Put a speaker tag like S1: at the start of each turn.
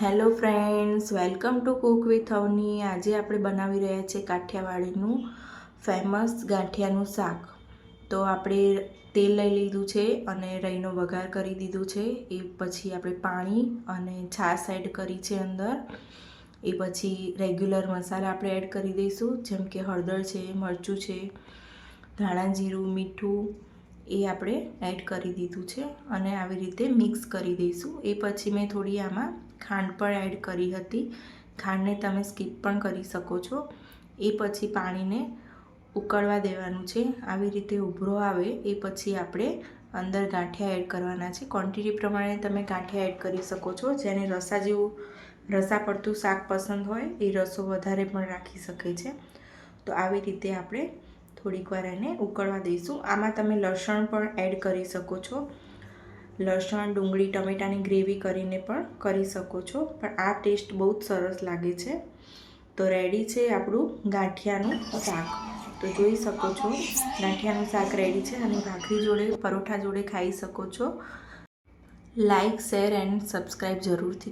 S1: Hello friends, welcome to cook with Avni. આજે આપણે બનાવી રહ્યા છીએ કાઠિયાવાડીનું ફેમસ ગાંઠિયાનું શાક। તો આપણે તેલ લઈ લીધું છે અને રઈનો વઘાર કરી દીધું છે। એ પછી આપણે પાણી અને છાશ એડ કરી છે અંદર। એ પછી રેગ્યુલર મસાલા આપણે એડ કરી દઈશું, જેમ કે હળદર છે, મરચું છે, ધાણા જીરું, મીઠું એ આપણે એડ કરી દીધું છે અને આવી રીતે મિક્સ કરી દઈશું। એ પછી મેં થોડી આમાં ખાંડ પણ એડ કરી હતી। ખાંડને તમે સ્કીપ પણ કરી શકો છો। એ પછી પાણીને ઉકળવા દેવાનું છે। આવી રીતે ઉભરો આવે એ પછી આપણે અંદર ગાંઠિયા એડ કરવાના છે। ક્વોન્ટિટી પ્રમાણે તમે ગાંઠિયા એડ કરી શકો છો। જેને રસા પડતું શાક પસંદ હોય એ રસો વધારે પણ રાખી શકે છે। તો આવી રીતે આપણે થોડીક વાર એને ઉકળવા દઈશું। આમાં તમે લસણ પણ એડ કરી શકો છો। લસણ, ડુંગળી, ટમેટાની ગ્રેવી કરીને પણ કરી શકો છો, પણ આ ટેસ્ટ બહુ જ સરસ લાગે છે। તો રેડી છે આપણું ગાંઠિયાનું શાક। તો જોઈ શકો છો ગાંઠિયાનું શાક રેડી છે અને ભાખરી જોડે, પરોઠા જોડે ખાઈ શકો છો। લાઈક, શેર એન્ડ સબસ્ક્રાઈબ જરૂરથી